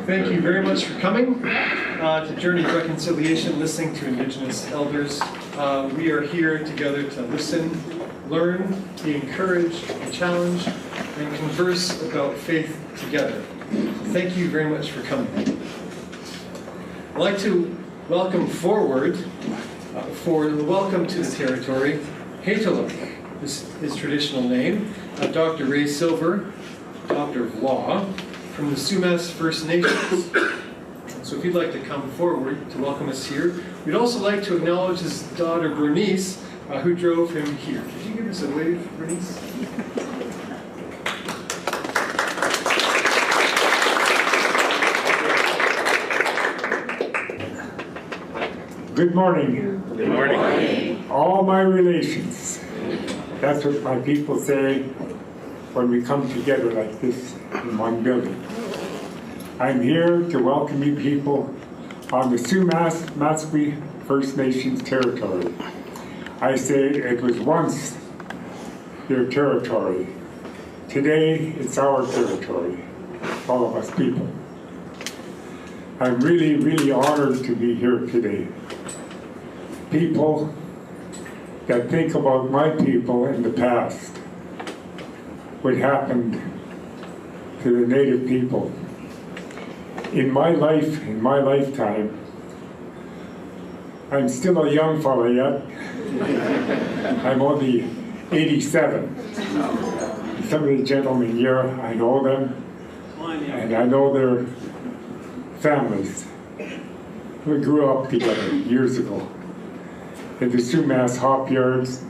Thank you very much for coming to Journey of Reconciliation, listening to Indigenous Elders. We are here together to listen, learn, be encouraged, be challenged, and converse about faith together. Thank you very much for coming. I'd like to welcome forward for the Welcome to the Territory, Hataluk is his traditional name, Dr. Ray Silver, Doctor of Law, from the Sumas First Nations. So if you'd like to come forward to welcome us here. We'd also like to acknowledge his daughter Bernice, who drove him here. Could you give us a wave, Bernice? Good morning. Good morning. All my relations. That's what my people say when we come together like this in one building. I'm here to welcome you people on the Sumas First Nations territory. I say it was once their territory. Today it's our territory, all of us people. I'm really, really honored to be here today. People that think about my people in the past, what happened to the Native people. In my life, in my lifetime, I'm still a young fella yet. I'm only 87. Some of the gentlemen here, I know them, and I know their families. We grew up together years ago in the Sumas hop yards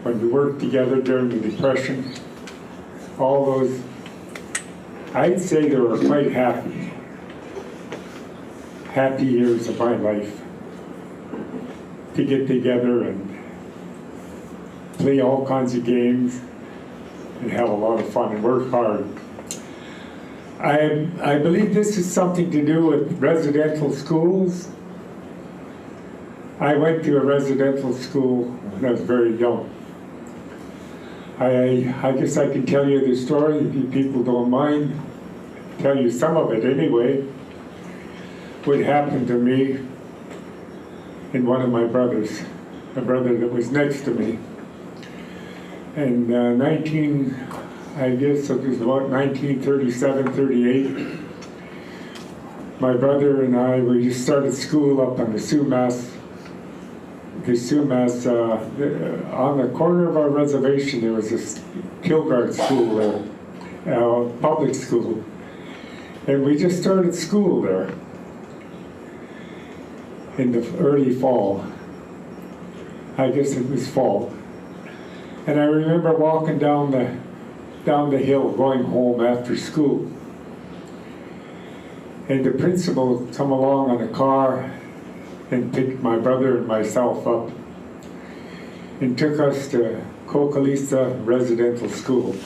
when we worked together during the Depression. All those, I'd say they were quite happy years of my life to get together and play all kinds of games and have a lot of fun and work hard. I believe this is something to do with residential schools. I went to a residential school when I was very young. I guess I can tell you the story if you people don't mind. Tell you some of it anyway. What happened to me and one of my brothers, a brother that was next to me. And I guess it was about 1937, 38. My brother and I, we just started school up on the Sumas, on the corner of our reservation, there was this Kilgard school there, public school. And we just started school there in the early fall. I guess it was fall. And I remember walking down the hill going home after school. And the principal come along on a car and picked my brother and myself up and took us to Kokalisa Residential School.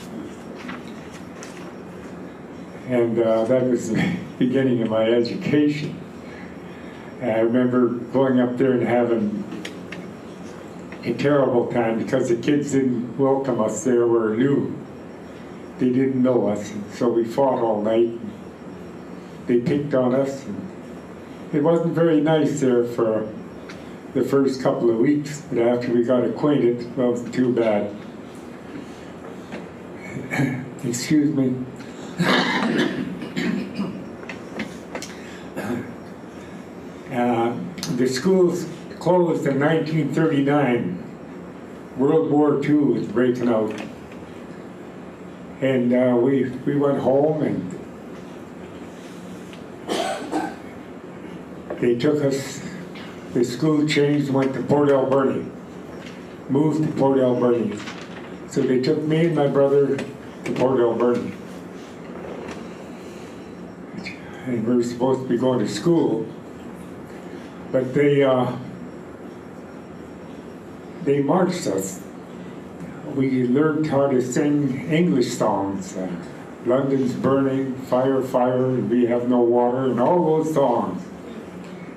And that was the beginning of my education. And I remember going up there and having a terrible time because the kids didn't welcome us there. We were new. They didn't know us, and so we fought all night. They picked on us. And it wasn't very nice there for the first couple of weeks, but after we got acquainted, it wasn't too bad. Excuse me. The schools closed in 1939. World War II was breaking out. And we went home and they took us, the school changed, went to Port Alberni, moved to Port Alberni. So they took me and my brother to Port Alberni. And we were supposed to be going to school, but they marched us. We learned how to sing English songs, London's Burning, Fire, Fire, and We Have No Water, and all those songs.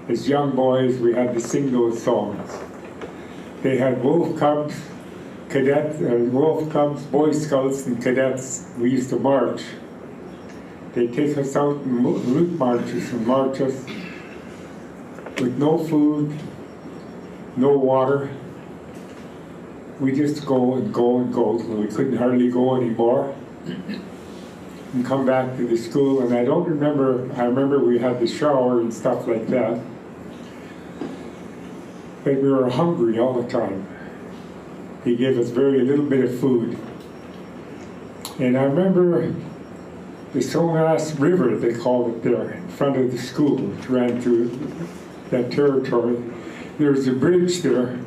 As young boys, we had to sing those songs. They had wolf cubs, cadets, wolf cubs, Boy Scouts, and cadets. We used to march They take us out in route marches and march us with no food, no water. We just go and go and go till we couldn't hardly go anymore and come back to the school. And I remember we had the shower and stuff like that, but we were hungry all the time. He gave us very little bit of food. And I remember the Sonass River, they called it there, in front of the school, which ran through that territory. There was a bridge there.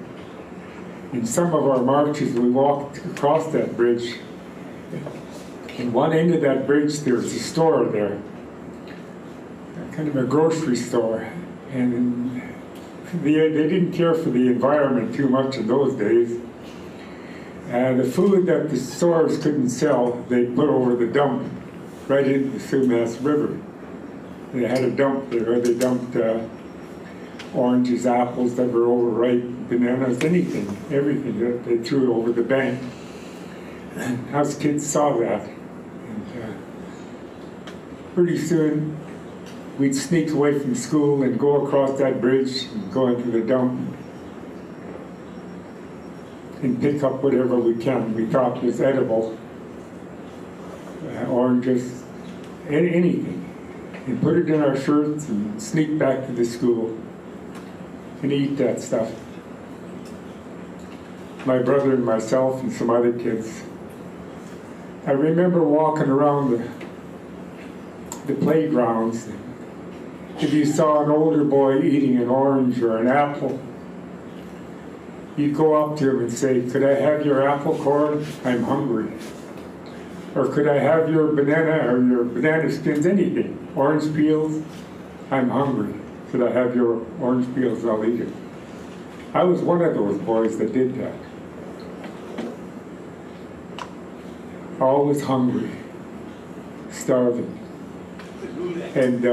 In some of our marches, we walked across that bridge. In one end of that bridge, there was a store there, kind of a grocery store. And they didn't care for the environment too much in those days. The food that the stores couldn't sell, they put over the dump right into the Sumas River. They had a dump there. They dumped oranges, apples that were overripe, bananas, anything, everything that they threw over the bank. Us kids saw that. And pretty soon, we'd sneak away from school and go across that bridge and go into the dump and pick up whatever we thought was edible, oranges, anything, and put it in our shirts and sneak back to the school and eat that stuff. My brother and myself and some other kids. I remember walking around the playgrounds. If you saw an older boy eating an orange or an apple, you'd go up to him and say, "Could I have your apple core? I'm hungry." Or "Could I have your banana or your banana skins, anything? Orange peels? I'm hungry. Could I have your orange peels? I'll eat it." I was one of those boys that did that. Always hungry, starving. And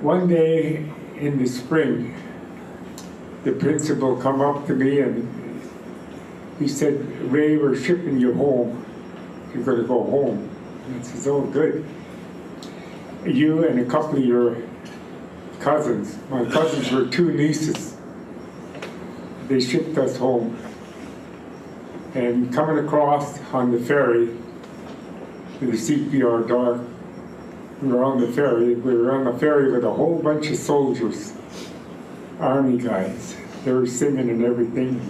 one day in the spring, the principal come up to me and he said, "Ray, we're shipping you home. You're going to go home." And I says, "Oh, good. You and a couple of your cousins." My cousins were two nieces. They shipped us home. And coming across on the ferry to the CPR dock, we were on the ferry. We were on the ferry with a whole bunch of soldiers, army guys. They were singing and everything.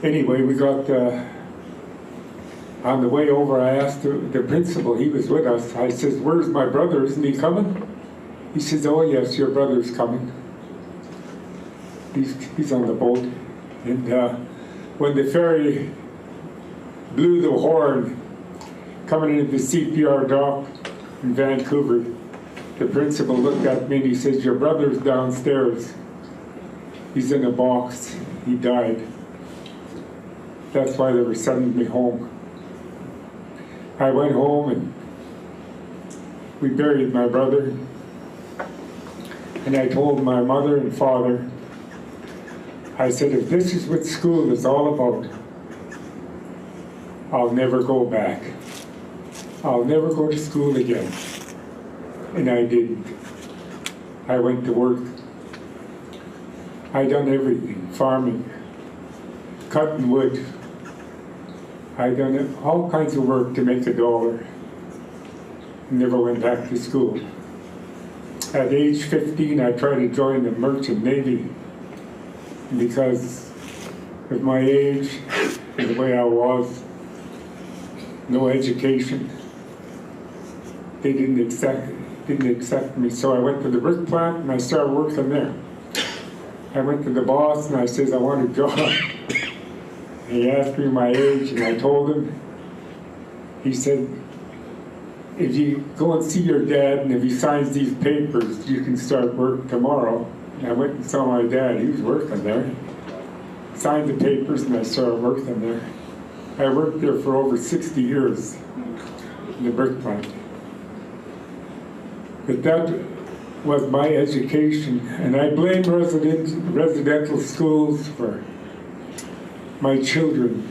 Anyway, we got on the way over. I asked the principal. He was with us. I says, "Where's my brother? Isn't he coming?" He says, "Oh yes, your brother's coming. He's on the boat." And when the ferry blew the horn coming into the CPR dock in Vancouver, the principal looked at me and he says, "Your brother's downstairs. He's in a box. He died." That's why they were sending me home. I went home and we buried my brother. And I told my mother and father, I said, "If this is what school is all about, I'll never go back. I'll never go to school again." And I didn't. I went to work. I done everything, farming, cutting wood. I done all kinds of work to make $1. Never went back to school. At age 15, I tried to join the Merchant Navy because of my age and the way I was, no education. They didn't accept me, so I went to the brick plant and I started working there. I went to the boss and I says, "I want a job." He asked me my age and I told him. He said, "If you go and see your dad and if he signs these papers, you can start work tomorrow." And I went and saw my dad. He was working there. Signed the papers and I started working there. I worked there for over 60 years in the brick plant. But that was my education, and I blame residential schools for my children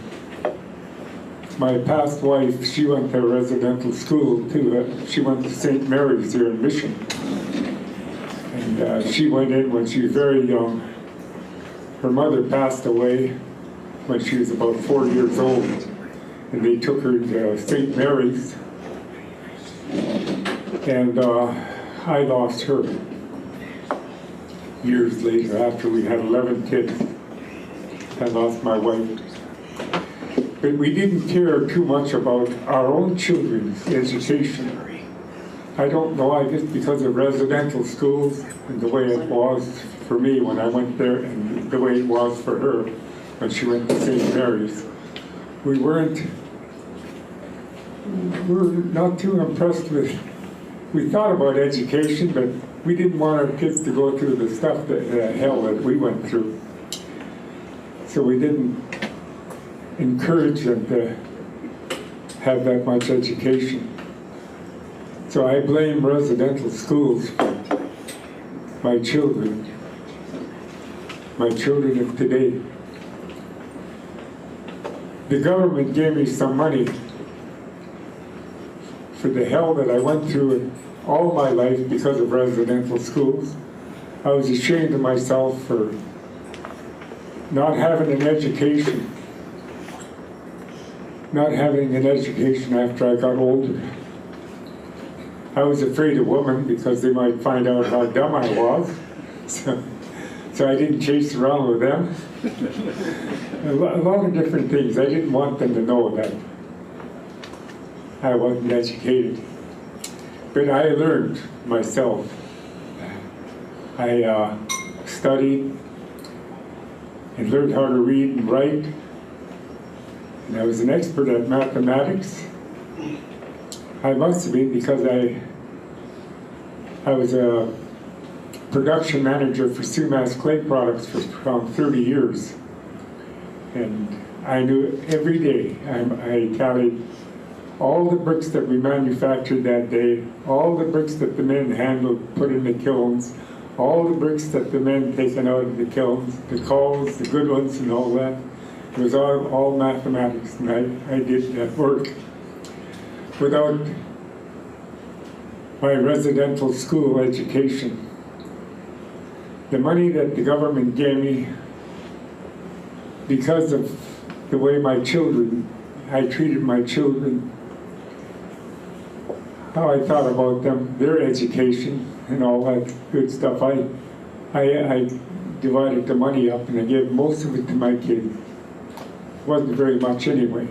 My past wife, she went to residential school too. She went to St. Mary's here in Mission. And she went in when she was very young. Her mother passed away when she was about 4 years old. And they took her to St. Mary's. And I lost her years later after we had 11 kids. I lost my wife. But we didn't care too much about our own children's education. I don't know, I guess because of residential schools and the way it was for me when I went there and the way it was for her when she went to St. Mary's. We were not too impressed with, we thought about education, but we didn't want our kids to go through the stuff, the hell that we went through. So we didn't encourage them to have that much education. So I blame residential schools for my children of today. The government gave me some money for the hell that I went through all my life because of residential schools. I was ashamed of myself for not having an education. Not having an education after I got older. I was afraid of women because they might find out how dumb I was. So I didn't chase around with them. A lot of different things. I didn't want them to know that I wasn't educated. But I learned myself. I studied and learned how to read and write. And I was an expert at mathematics. I must have been because I was a production manager for Sumas Clay Products for around 30 years. And I knew every day, I tallied all the bricks that we manufactured that day, all the bricks that the men handled, put in the kilns, all the bricks that the men taken out of the kilns, the coals, the good ones and all that. It was all mathematics, and I did that work. Without my residential school education, the money that the government gave me, because of the way I treated my children, how I thought about them, their education, and all that good stuff, I divided the money up and I gave most of it to my kids. Wasn't very much anyway.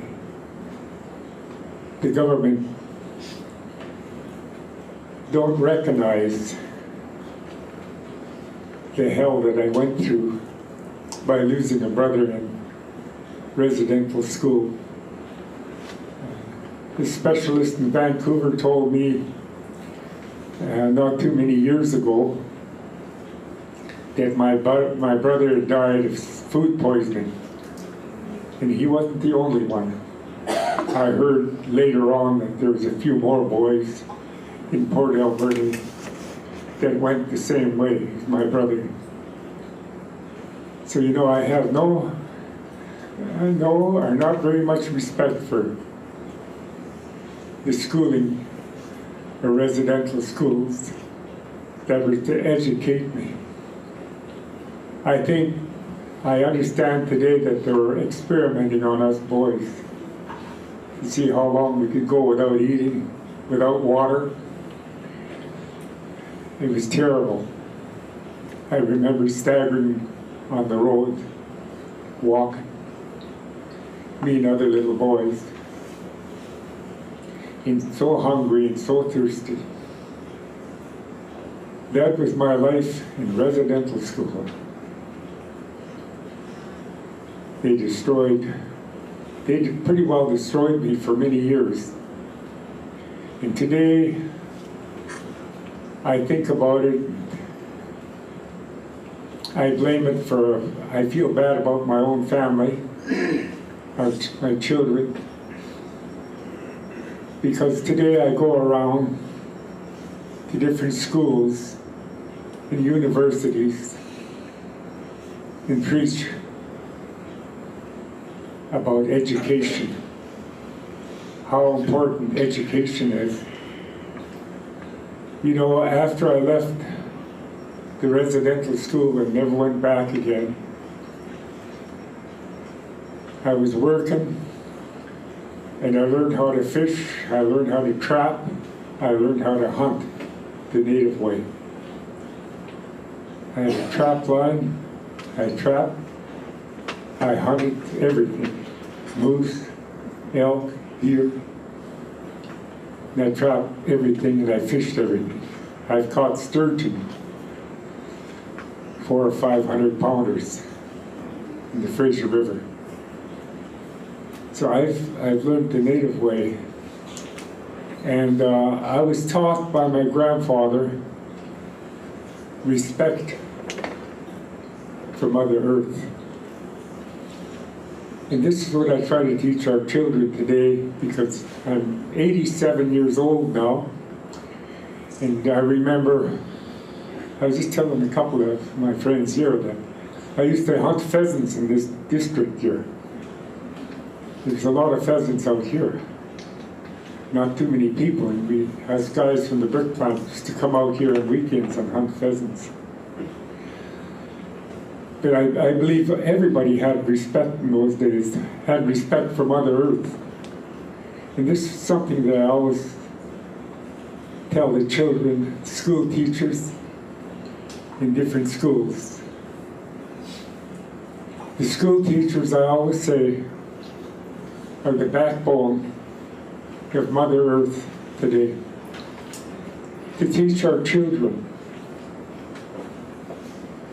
The government don't recognize the hell that I went through by losing a brother in residential school. The specialist in Vancouver told me not too many years ago that my brother had died of food poisoning. And he wasn't the only one. I heard later on that there was a few more boys in Port Alberta that went the same way as my brother. So, you know, I have no or not very much respect for the schooling or residential schools that were to educate me. I understand today that they were experimenting on us boys to see how long we could go without eating, without water. It was terrible. I remember staggering on the road, walking, me and other little boys, and so hungry and so thirsty. That was my life in residential school. They pretty well destroyed me for many years. And today, I think about it, I blame it for, I feel bad about my own family, my children, because today I go around to different schools and universities and preach about education how important education is. You know, after I left the residential school and never went back again, I was working and I learned how to fish, I learned how to trap, I learned how to hunt the native way. I had a trap line, I trapped, I hunted everything, moose, elk, deer, and I trapped everything and I fished everything. I've caught sturgeon, 400 or 500 pounders in the Fraser River. So I've learned the native way. And I was taught by my grandfather respect for Mother Earth. And this is what I try to teach our children today, because I'm 87 years old now. And I remember, I was just telling a couple of my friends here that I used to hunt pheasants in this district here. There's a lot of pheasants out here. Not too many people, and we asked guys from the brick plant used to come out here on weekends and hunt pheasants. But I believe everybody had respect in those days, had respect for Mother Earth. And this is something that I always tell the children, school teachers in different schools. The school teachers, I always say, are the backbone of Mother Earth today. To teach our children,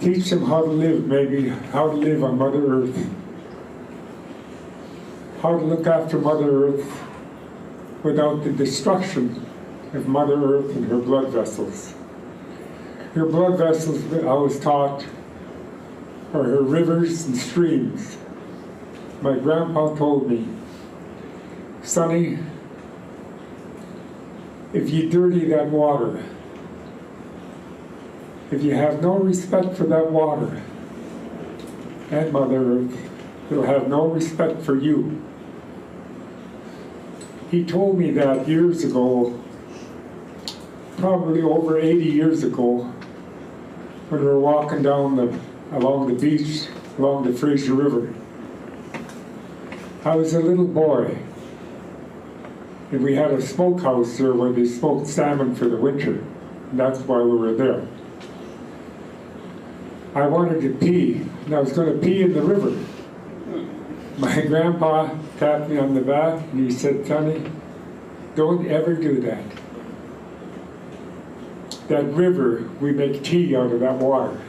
teach them how to live, maybe how to live on Mother Earth, how to look after Mother Earth without the destruction of Mother Earth and her blood vessels. Her blood vessels, I was taught, are her rivers and streams. My grandpa told me, Sonny, if you dirty that water, if you have no respect for that water and Mother Earth, it'll have no respect for you. He told me that years ago, probably over 80 years ago, when we were walking down along the beach, along the Fraser River. I was a little boy, and we had a smokehouse there where they smoked salmon for the winter, and that's why we were there. I wanted to pee, and I was going to pee in the river. My grandpa tapped me on the back, and he said, Sonny, don't ever do that. That river, we make tea out of that water.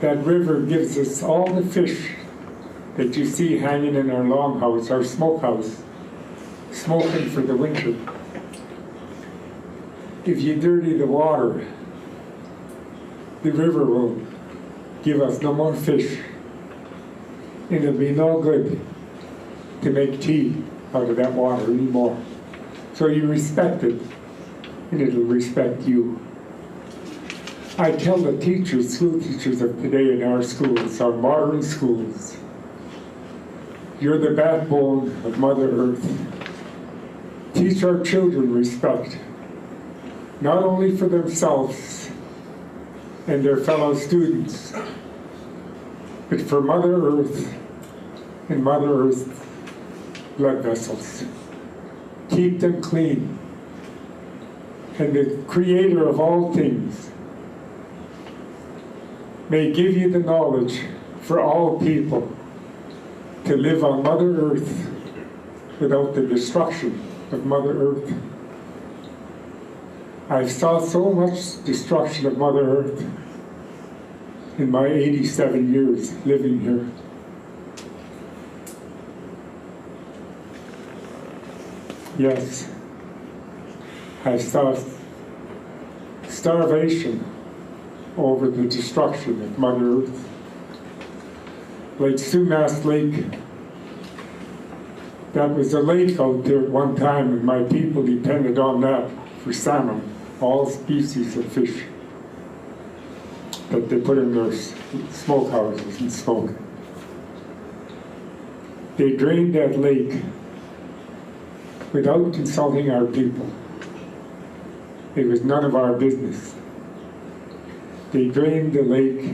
That river gives us all the fish that you see hanging in our longhouse, our smokehouse, smoking for the winter. If you dirty the water, the river will give us no more fish. And it'll be no good to make tea out of that water anymore. So you respect it, and it'll respect you. I tell the teachers, school teachers of today in our schools, our modern schools, you're the backbone of Mother Earth. Teach our children respect, not only for themselves and their fellow students, but for Mother Earth and Mother Earth's blood vessels. Keep them clean. And the Creator of all things may give you the knowledge for all people to live on Mother Earth without the destruction of Mother Earth. I saw so much destruction of Mother Earth in my 87 years living here. Yes, I saw starvation over the destruction of Mother Earth. Lake Sumas Lake, that was a lake out there at one time, and my people depended on that for salmon, all species of fish that they put in their smokehouses and smoke. They drained that lake without consulting our people. It was none of our business. They drained the lake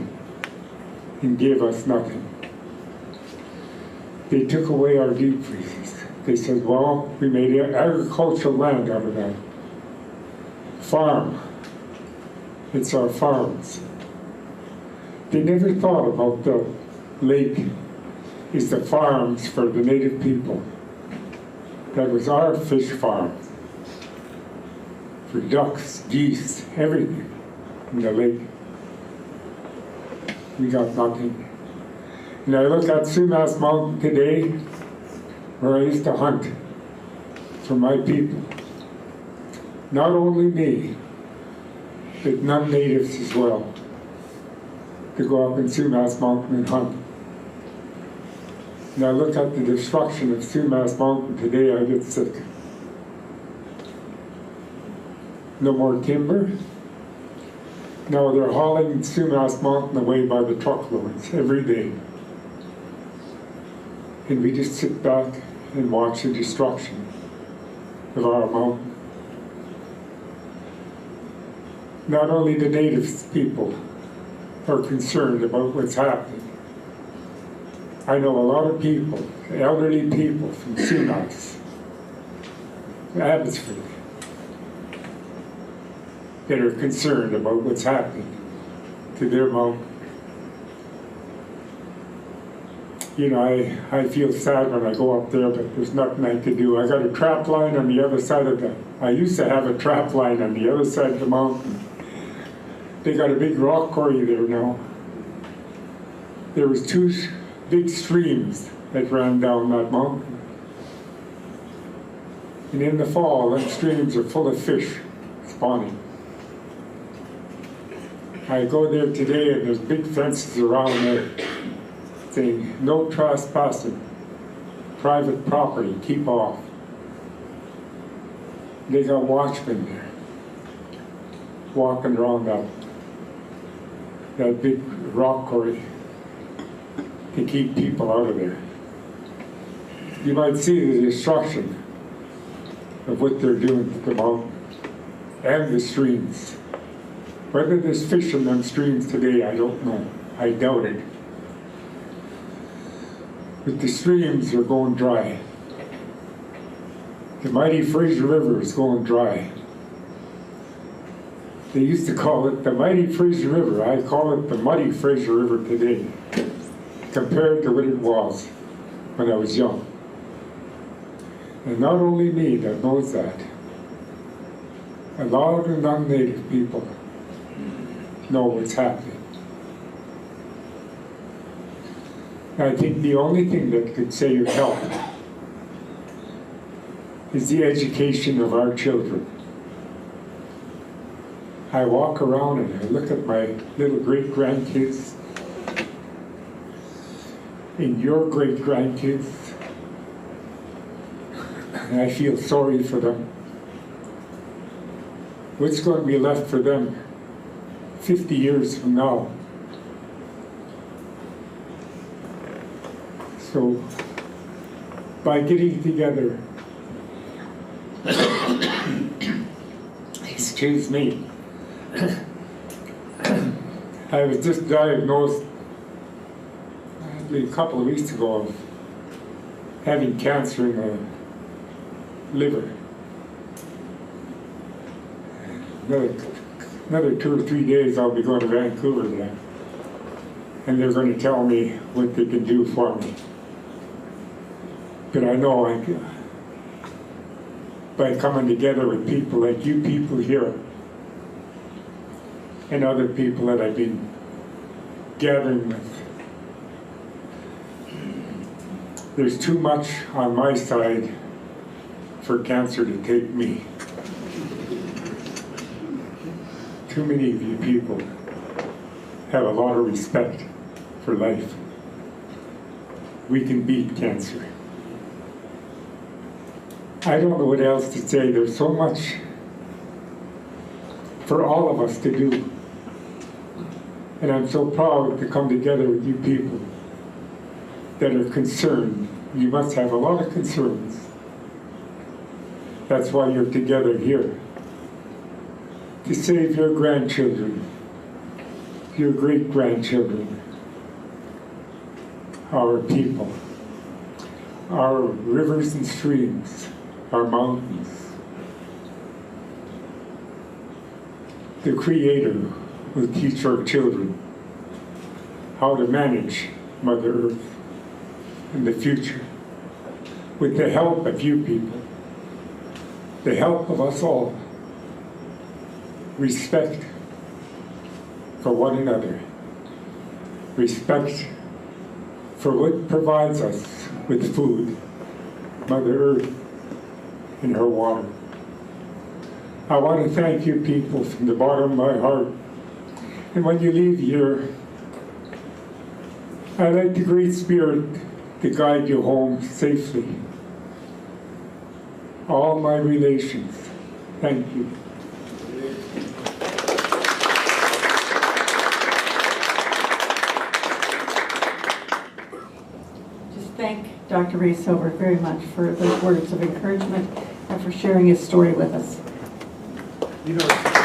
and gave us nothing. They took away our deep freezes. They said, well, we made agricultural land out of that. Farm. It's our farms. They never thought about the lake is the farms for the native people. That was our fish farm. For ducks, geese, everything in the lake. We got nothing. And I look at Sumas Mountain today, where I used to hunt for my people. Not only me, but non-natives as well, to go up in Sumas Mountain and hunt. And I look at the destruction of Sumas Mountain today, I get sick. No more timber. Now they're hauling Sumas Mountain away by the truckloads every day. And we just sit back and watch the destruction of our mountain. Not only the native people are concerned about what's happening. I know a lot of people, elderly people from Sumas, Abbotsford, that are concerned about what's happening to their mountain. You know, I feel sad when I go up there, but there's nothing I can do. I got a trap line on the other side of I used to have a trap line on the other side of the mountain. They got a big rock quarry there now. There was 2 big streams that ran down that mountain. And in the fall, them streams are full of fish spawning. I go there today and there's big fences around there saying, no trespassing, private property, keep off. They got watchmen there, walking around that big rock quarry to keep people out of there. You might see the destruction of what they're doing to the mountain and the streams. Whether there's fish in them streams today, I don't know. I doubt it. But the streams are going dry. The mighty Fraser River is going dry. They used to call it the mighty Fraser River. I call it the muddy Fraser River today, compared to what it was when I was young. And not only me that knows that. A lot of the non-native people know what's happening. I think the only thing that could save help is the education of our children. I walk around and I look at my little great-grandkids and your great-grandkids, and I feel sorry for them. What's going to be left for them 50 years from now? So, by getting together, excuse me, I was just diagnosed a couple of weeks ago of having cancer in the liver. Another 2 or 3 days I'll be going to Vancouver then, and they're going to tell me what they can do for me. But I know by coming together with people like you people here and other people that I've been gathering with, there's too much on my side for cancer to take me. Too many of you people have a lot of respect for life. We can beat cancer. I don't know what else to say. There's so much for all of us to do. And I'm so proud to come together with you people that are concerned. You must have a lot of concerns That's why you're together here. To save your grandchildren, your great-grandchildren, our people, our rivers and streams, our mountains. The Creator will teach our children how to manage Mother Earth in the future with the help of you people, the help of us all. Respect for one another. Respect for what provides us with food, Mother Earth, and her water. I want to thank you people from the bottom of my heart. And when you leave here, I'd like the Great Spirit to guide you home safely. All my relations, thank you. Thank Dr. Raysover very much for those words of encouragement and for sharing his story with us. You know,